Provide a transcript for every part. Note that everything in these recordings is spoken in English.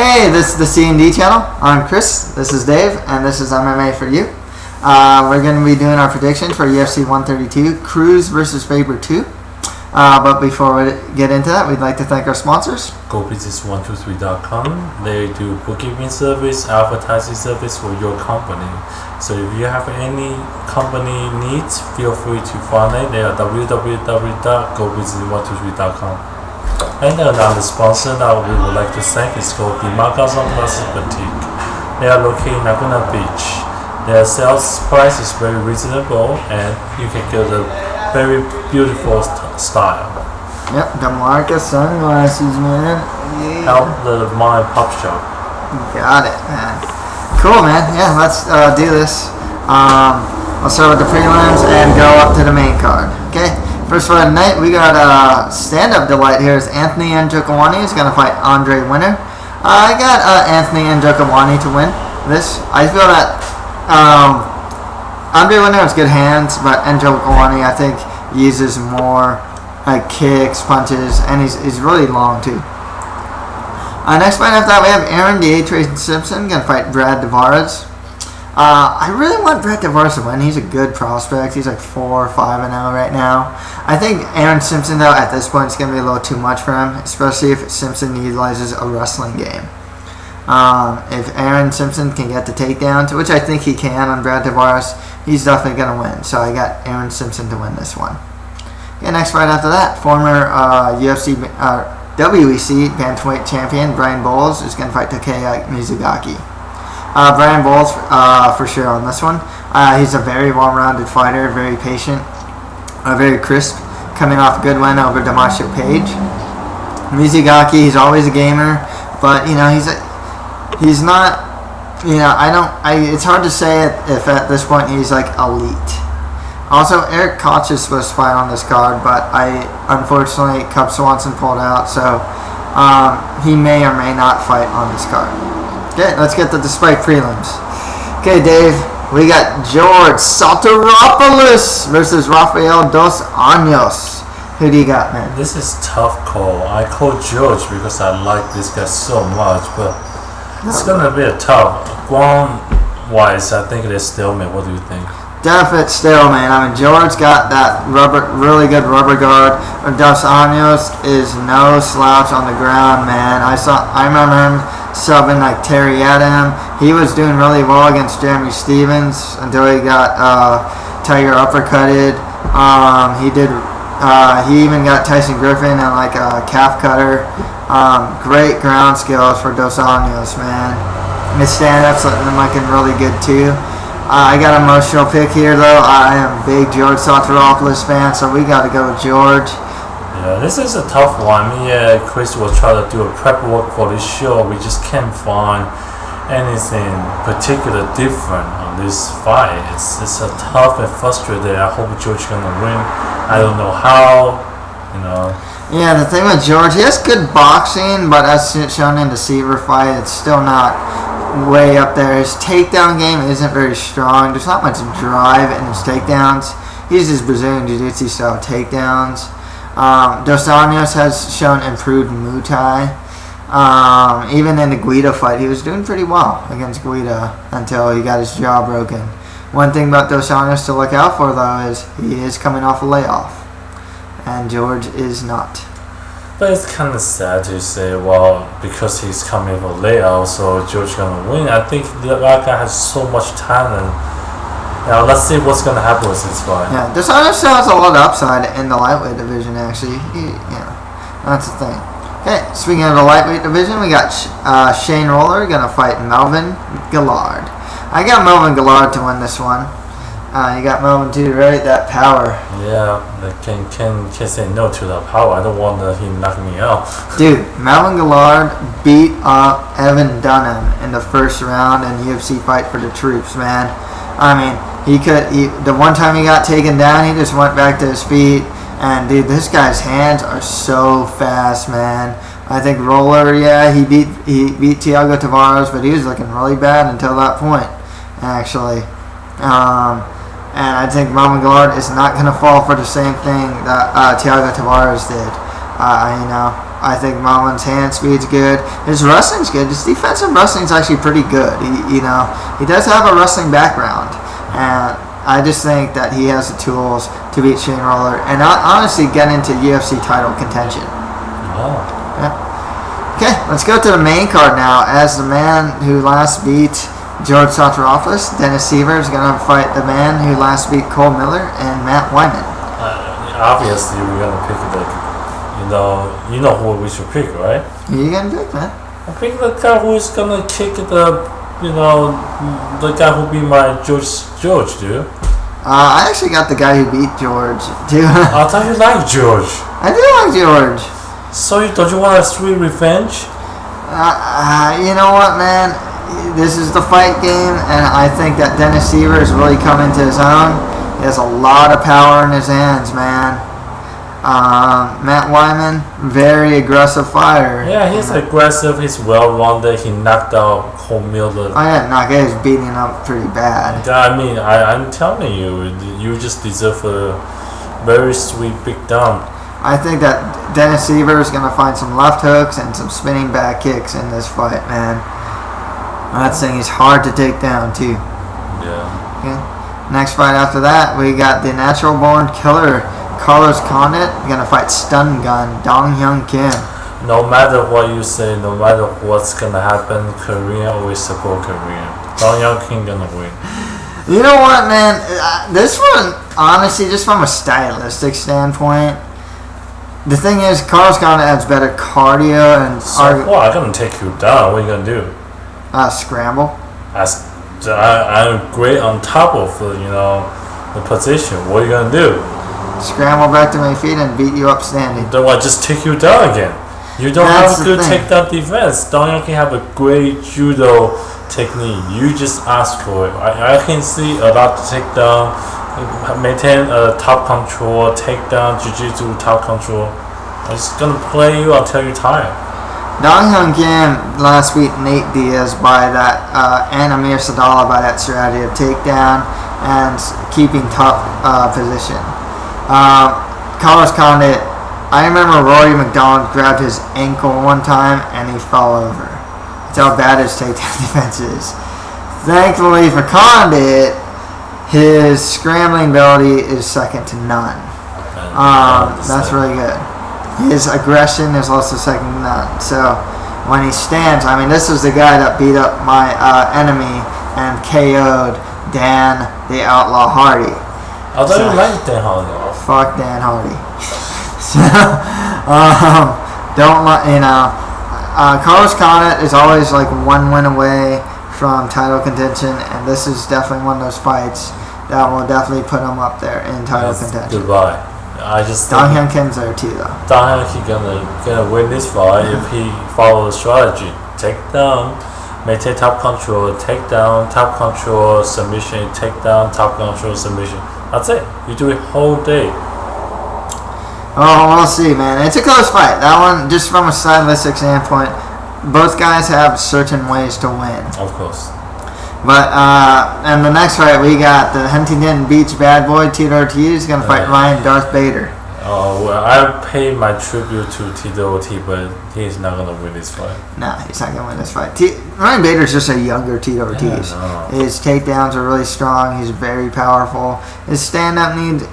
Hey, this is the C&D channel. I'm Chris, this is Dave, and this is MMA for you. We're going to be doing our predictions for UFC 132, Cruz versus Faber 2. But before we get into that, we'd like to thank our sponsors. Go visit 123.com. They do bookkeeping service, advertising service for your company. So if you have any company needs, feel free to find them. They are www.govisit123.com. And another sponsor that we would like to thank is called the Marcus Glasses Boutique. They are located in Laguna Beach. Their sales price is very reasonable, and you can get a very beautiful style. Yep, the Marcus sunglasses, man. Yeah. Help the mom and pop shop. Got it, man. Cool, man. Yeah, let's do this. I'll start with the prelims and go up to the main card. Okay. First fight of the night, we got stand-up delight here. Is Anthony Njokuani is going to fight Andre Winner. I got Anthony Njokuani to win this. I feel that Andre Winner has good hands, but Njokuani, I think, uses more kicks, punches, and he's really long too. Next fight after that, we have Aaron Tracy Simpson going to fight Brad Tavares. I really want Brad Tavares to win. He's a good prospect. He's like 4 or 5-0 right now. I think Aaron Simpson, though, at this point, is going to be a little too much for him, especially if Simpson utilizes a wrestling game. If Aaron Simpson can get the takedowns, which I think he can on Brad Tavares, he's definitely going to win. So I got Aaron Simpson to win this one. Okay, next fight after that, former WEC bantamweight champion Brian Bowles is going to fight Takeya Mizugaki. Brian Bowles for sure on this one. He's a very well-rounded fighter, very patient, very crisp, coming off a good win over Damasio Page. Mizugaki, he's always a gamer, but he's not. It's hard to say if at this point he's like elite. Also, Eric Koch is supposed to fight on this card, but unfortunately Cub Swanson pulled out, so he may or may not fight on this card. Okay, let's get to the Spike prelims. Okay, Dave, we got George Soteropoulos versus Rafael Dos Anjos. Who do you got, man? This is tough call. I call George because I like this guy so much, but it's gonna be a tough. Ground-wise, I think it is stalemate. What do you think? Definite stalemate. I mean, George got that really good rubber guard. Dos Anjos is no slouch on the ground, man. I remember him subbing like Terry Adam. He was doing really well against Jeremy Stevens until he got Tiger uppercutted. He even got Tyson Griffin on like a calf cutter. Great ground skills for Dos Anjos, man. His stand-ups looking really good too. I got an emotional pick here though. I am a big George Soteropoulos fan, so we got to go with George. Yeah, this is a tough one. Chris was trying to do a prep work for this show. We just can't find anything particular different on this fight. It's a tough and frustrating. I hope George gonna win. I don't know how. Yeah, the thing with George, he has good boxing, but as shown in the Siver fight, it's still not way up there. His takedown game isn't very strong. There's not much drive in his takedowns. He uses Brazilian Jiu-Jitsu style takedowns. Dos Anjos has shown improved Muay Thai. Even in the Guida fight, he was doing pretty well against Guida until he got his jaw broken. One thing about Dos Anjos to look out for, though, is he is coming off a layoff, and George is not. But it's kind of sad to say, well, because he's coming for layoff, so George gonna win. I think that guy has so much talent. Now let's see what's gonna happen with this fight. Yeah, Dos Anjos has a lot of upside in the lightweight division, actually. That's the thing. Okay, speaking of the lightweight division, we got Shane Roller gonna fight Melvin Gillard. I got Melvin Gillard to win this one. You got Melvin too, right? That power. Yeah, can say no to that power. I don't want him knocking me out. Dude, Melvin Gillard beat up Evan Dunham in the first round in UFC Fight for the Troops, man. I mean, the one time he got taken down, he just went back to his feet. And dude, this guy's hands are so fast, man. I think Roller, he beat Thiago Tavares, but he was looking really bad until that point, actually. And I think Melvin Gillard is not going to fall for the same thing that Thiago Tavares did. I think Marlon's hand speed's good. His wrestling's good. His defensive wrestling's actually pretty good. He does have a wrestling background, and I just think that he has the tools to beat Shane Roller and honestly get into UFC title contention. Oh. Yeah. Okay, let's go to the main card now. As the man who last beat George Satraopoulos, Dennis Siver is going to fight the man who last beat Cole Miller and Matt Wiman. Obviously, we're gonna pick you know who we should pick, right? Who you going to pick, man? I pick the guy who is gonna kick the guy who beat my George, dude. I actually got the guy who beat George, too. I thought you liked George. I do like George. So don't you want a sweet revenge? You know what, man? This is the fight game, and I think that Dennis Siver has really come into his own. He has a lot of power in his hands, man. Matt Wiman, very aggressive fighter. Yeah, he's aggressive. He's well-rounded. He knocked out Cole Miller. Oh yeah, Naga's beating him up pretty bad. I mean, I'm telling you, you just deserve a very sweet big down. I think that Dennis Siver is going to find some left hooks and some spinning back kicks in this fight, man. I'm not saying he's hard to take down, too. Yeah. Okay. Next fight after that, we got the natural-born killer, Carlos Condit, going to fight Stun Gun, Dong-Hyun Kim. No matter what you say, no matter what's going to happen, Korean always support Korean. Dong-Hyun Kim going to win. You know what, man? This one, honestly, just from a stylistic standpoint, the thing is, Carlos Condit has better cardio and... So what? I'm going to take you down. What are you going to do? Scramble. I'm great on top of the position. What are you going to do? Scramble back to my feet and beat you up standing. Then I just take you down again. You don't have a good takedown defense. Dong-Hyun can have a great judo technique. You just ask for it. I can see a lot of takedown, maintain a top control, takedown, jiu-jitsu, top control. I'm just going to play you until you're tired. Dong-Hyun Kim last week Nate Diaz by that and Amir Sadala by that strategy of takedown and keeping top position. Carlos Condit, I remember Rory McDonald grabbed his ankle one time and he fell over. That's how bad his takedown defense is. Thankfully for Condit, his scrambling ability is second to none. That's really good. His aggression is also second to none. So when he stands, I mean, this is the guy that beat up my enemy and KO'd Dan the Outlaw Hardy. I thought you liked Dan Hardy. Fuck Dan Hardy. So, Carlos Condit is always like one win away from title contention, and this is definitely one of those fights that will definitely put him up there in title contention. Goodbye. I just Dong-Hyun Kim's there too, though. Dong-Hyun Kim gonna win this fight if he follows the strategy. Take down, maintain top control, take down, top control, submission, take down, top control, submission. That's it. You do it whole day. Oh, we'll see, man. It's a close fight. That one, just from a stylistic standpoint, both guys have certain ways to win. Of course. But and the next fight we got the Huntington Beach bad boy Tito Ortiz going to fight Ryan Darth Bader. Oh well, I paid my tribute to Tito Ortiz, but he's not going to win this fight. Nah, he's not going to win this fight. Ryan Bader's just a younger Tito Ortiz. Yeah, his takedowns are really strong. He's very powerful. His stand-up needs,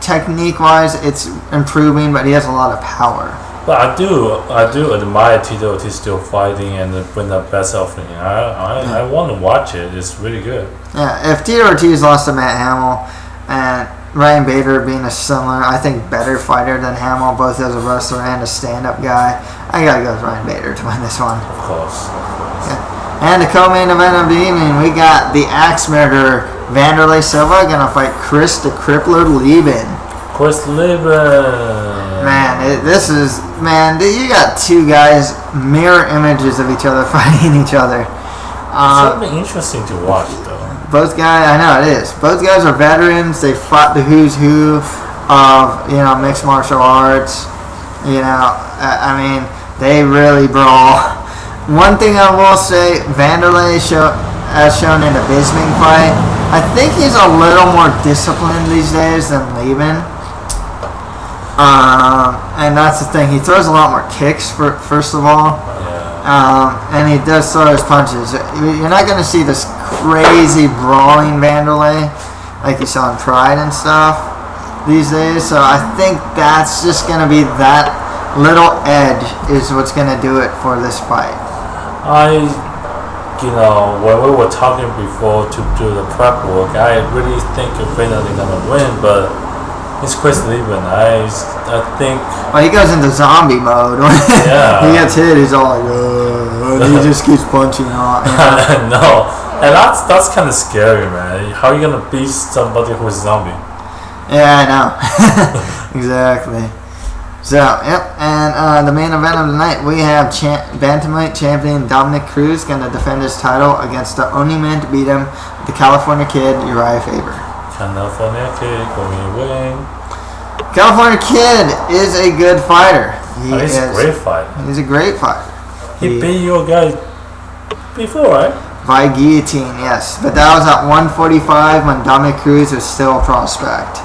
technique-wise, it's improving, but he has a lot of power. But I do admire Tito Ortiz still fighting and bring the best out of him. I want to watch it. It's really good. Yeah, if Tito Ortiz lost to Matt Hamill and Ryan Bader being a similar, I think, better fighter than Hamill, both as a wrestler and a stand-up guy, I got to go with Ryan Bader to win this one. Of course. Okay. And the co-main event of the evening, we got the axe murderer Wanderlei Silva going to fight Chris the Crippler Leben. Chris Leben. Man, you got two guys, mirror images of each other fighting each other. It's something interesting to watch, though. Both guys, I know it is. Both guys are veterans. They fought the who's who of mixed martial arts. They really brawl. One thing I will say, Wanderlei as shown in the Bisping fight, I think he's a little more disciplined these days than Leben. and that's the thing. He throws a lot more kicks, first of all. And he does throw his punches. You're not going to see this crazy brawling Wanderlei like you saw in Pride and stuff these days. So I think that's just going to be that little edge is what's going to do it for this fight. When we were talking before to do the prep work, I really think Wanderlei gonna win, but it's Chris Leben. I think. Well, he goes into zombie mode. Yeah. He gets hit. He's all like, and he just keeps punching on. No, and that's kind of scary, man. How are you gonna beat somebody who's zombie? Yeah, I know. Exactly. So, yep, and the main event of the night, we have bantamweight champion Dominick Cruz going to defend his title against the only man to beat him, the California Kid, Urijah Faber. California Kid going to win. California Kid is a good fighter. He's a great fighter. He's a great fighter. He beat your guy before, right? By guillotine, yes. But that was at 145 when Dominick Cruz was still a prospect.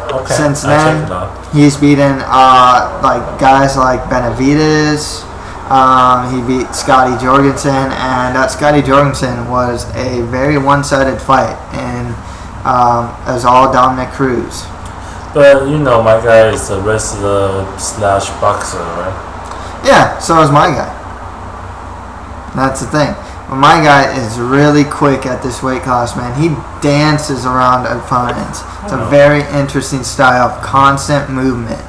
Okay. Since then, he's beaten guys like Benavidez. He beat Scotty Jorgensen, and that Scotty Jorgensen was a very one-sided fight, and as all Dominick Cruz. But my guy is a wrestler / boxer, right? Yeah, so is my guy. That's the thing. But my guy is really quick at this weight class, man. He dances around opponents. It's a very interesting style of constant movement.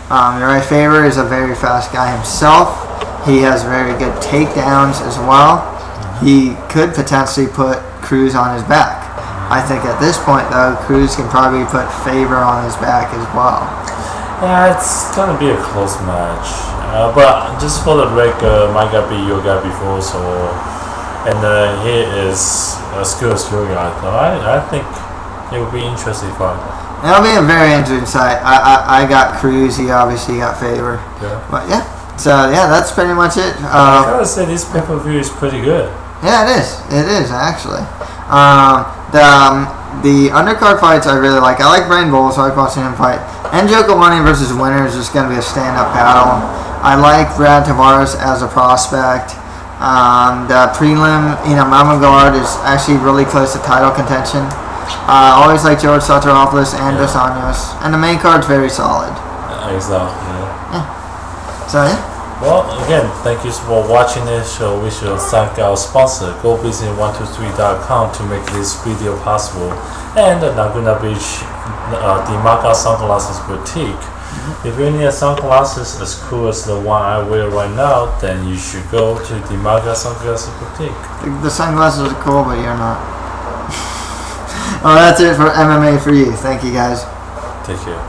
Urijah Faber is a very fast guy himself. He has very good takedowns as well. He could potentially put Cruz on his back. I think at this point, though, Cruz can probably put Faber on his back as well. Yeah, it's going to be a close match. But just for the record, my guy beat your guy before, so... And he is as good as your guy, so I think it will be interesting fight. It'll be a very interesting fight. I got Cruz, he obviously got Faber. Yeah. But yeah, so yeah, that's pretty much it. I gotta say, this pay-per-view is pretty good. Yeah, it is. It is, actually. The undercard fights I really like. I like Brian Bowles, so I like watching him fight. And Joko Money versus Winner is just going to be a stand-up battle. I like Brad Tavares as a prospect. The prelim, Mamagard is actually really close to title contention. I always like George Soteropoulos and Dos Anjos. And the main card's very solid. Exactly. Yeah. So, yeah. Well, again, thank you for watching this show. We should thank our sponsor, Go visit 123.com to make this video possible, and Laguna Beach Dimaga Sunglasses Boutique. If you need sunglasses as cool as the one I wear right now, then you should go to Dimaga Sunglasses Boutique. The sunglasses are cool, but you're not. Well, that's it for MMA for you. Thank you, guys. Take care.